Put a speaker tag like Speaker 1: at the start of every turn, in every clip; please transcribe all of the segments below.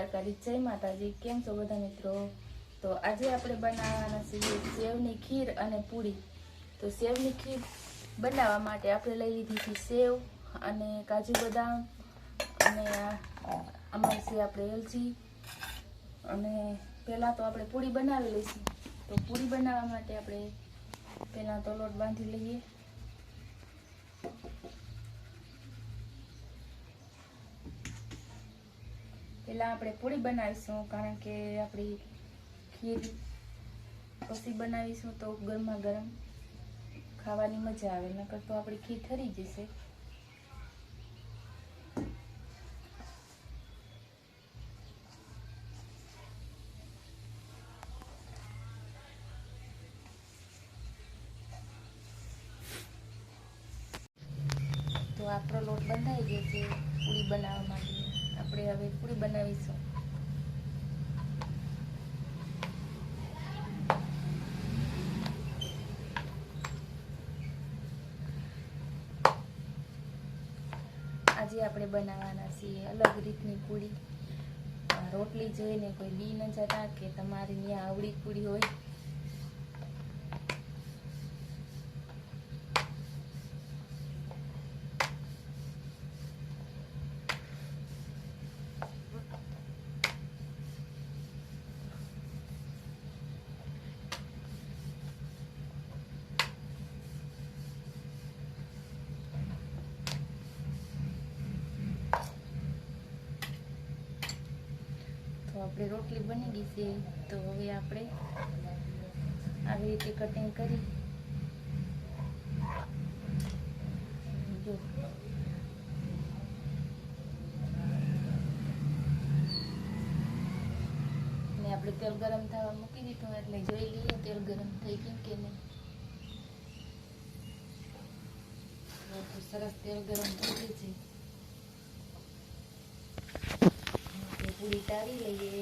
Speaker 1: દ્વારકાધીશ, જય માતાજી। કેમ છો બધા મિત્રો? તો આજે આપણે બનાવવાના છીએ સેવની ખીર અને પૂરી। તો સેવની ખીર બનાવવા માટે આપણે લઈ લીધી છે સેવ અને કાજુ બદામ અને આમાં છે આપણે એલચી। અને પહેલાં તો આપણે પૂરી બનાવી લઈશું। તો પૂરી બનાવવા માટે આપણે પહેલાં તો લોટ બાંધી લઈએ। પહેલાં આપણે પૂરી બનાવીશું, કારણ કે આપણી ખીર પછી બનાવીશું તો ગરમા ગરમ ખાવાની મજા આવે, નકર તો આપણી ખીર ઠરી જશે। તો આપણો લોટ બંધાઈ ગયો છે પૂરી બનાવવા માટે। આપણે હવે પૂરી બનાવીશું। આજે આપણે બનાવવાના છીએ અલગ રીતની પૂરી। રોટલી જોઈને કોઈ બી ન જતા કે તમારી ત્યાં આવડી પૂરી હોય। તો આપણી રોટલી બની ગઈ છે। તો હવે આપણે આવી રીતે કટિંગ કરી જો ને આપણે તેલ ગરમ થવા મૂકી દીધું, એટલે જોઈ લઈએ તેલ ગરમ થઈ ગયું કે નહીં। સરસ તેલ ગરમ થઈ ગયું છે। પૂરી તારી લઈએ।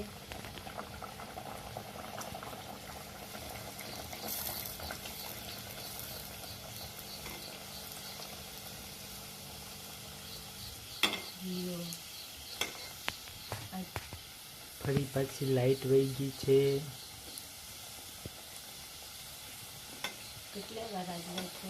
Speaker 2: ફરી પાછી લાઈટ વહી ગઈ છે।
Speaker 1: કેટલે વાર લાઈટ છે?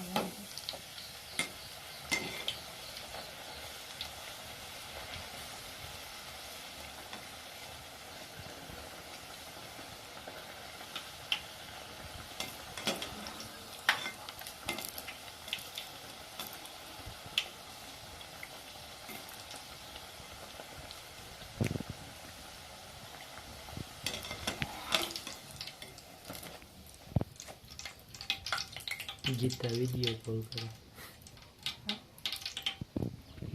Speaker 2: ગીતા વિડીયો કોલ કરે।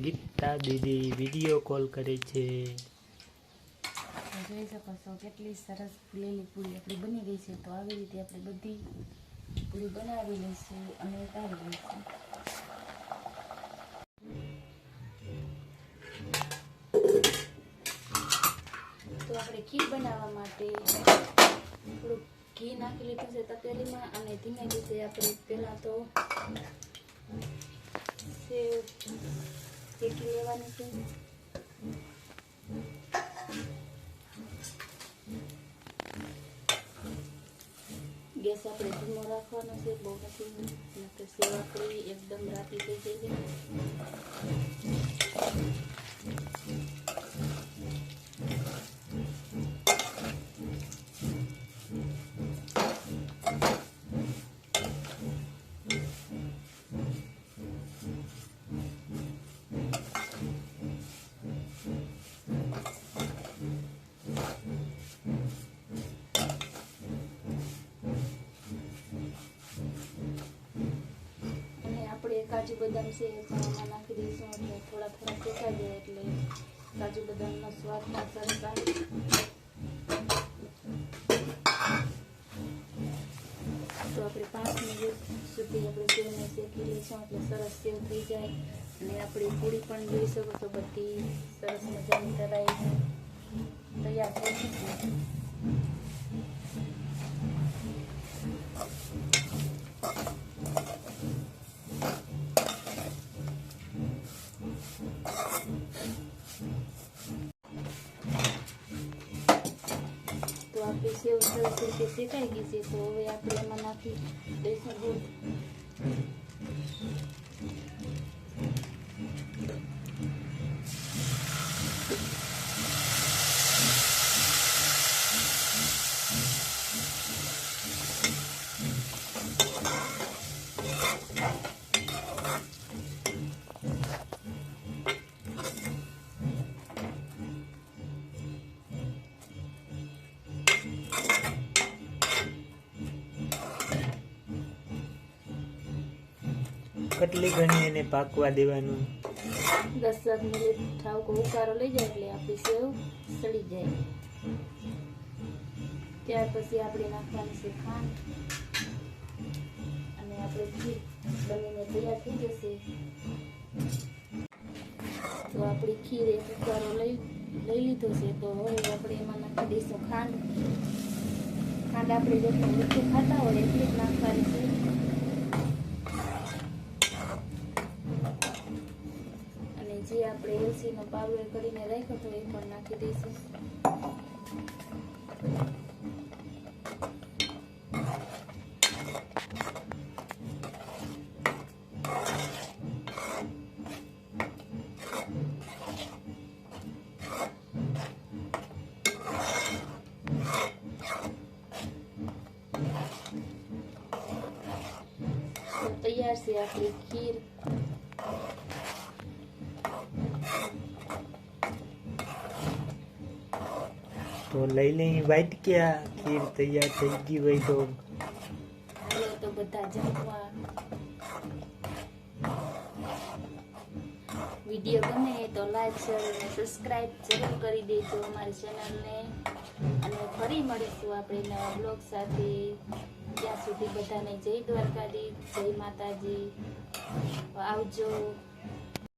Speaker 2: ગીતા દીદી વિડીયો કોલ કરે છે।
Speaker 1: જોઈ શકો છો કેટલી સરસ ફૂલેલી પૂરી આપણી બની ગઈ છે। તો આવી રીતે આપણે બધી પૂરી બનાવી લઈશું અને ઉતારી લઈશું। તો આપણે ખીર બનાવવા માટે થોડુંક ઘી નાખી લીધું છે તપેલીમાં, અને ધીમે ધીમે આપણે પહેલાં તો સેવ શેકી લેવાની છે। ગેસ આપણે ધીમો રાખવાનો છે, બહુ નથી, નહીંતર સેવ આપણી એકદમ રાતી થઈ જાય છે। કાજુ બદામ છે પણ આમાં નાખી દઈશું, એટલે થોડા થોડા શેકાઈ જાય એટલે કાજુ બદામનો સ્વાદ પણ સરસ આવે। તો આપણે 5 મિનિટ સુધી આપણે સેવને શેકી લઈશું, એટલે સરસ સેવ થઈ જાય। અને આપણી પૂરી પણ જોઈ શકો છો બધી સરસ મજાની તરાઈ તૈયાર થઈ ગઈ છે। સેવ સરસ રીતે શેકાઈ ગઈ છે. તો હવે આપણે એમાં નાખી દઈશું દૂધ.
Speaker 2: કેટલી ઘણી એને પાકવા દેવાનું?
Speaker 1: 10 મિનિટ ઠાવકો ઉકારો લઈ જાય એટલે આપણી સેવ સડી જાય. ત્યાર પછી આપણે નાખવાની છે ખાંડ અને આપણે ખીર બનીને તૈયાર થઈ જશે. તો આપણી ખીર એક ઉકારો લઈ લીધો છે. તો હવે આપણે એમાં નાખી દઈશું ખાંડ. ખાંડ આપણે જેટલું મીઠું ખાતા હોય એટલી જ નાખવાની છે. અને જે આપણે એલચીનો પાવડર કરીને રાખ્યો હતો એ પણ નાખી દઈશું. તૈયાર છે આપણી ખીર.
Speaker 2: તો લઈ લઈ વાટક્યા. ખીર તૈયાર થઈ ગઈ હોય તો
Speaker 1: હાલો તો બધા જમવા. વિડીયો ગમે તો લાઈક શેર અને સબસ્ક્રાઇબ જરૂર કરી દેજો અમારી ચેનલને. અને ફરી મળીશું આપણે નવા બ્લોગ સાથે. ત્યાં સુધી બધાને જય દ્વારકાધીશ, જય માતાજી. આવજો.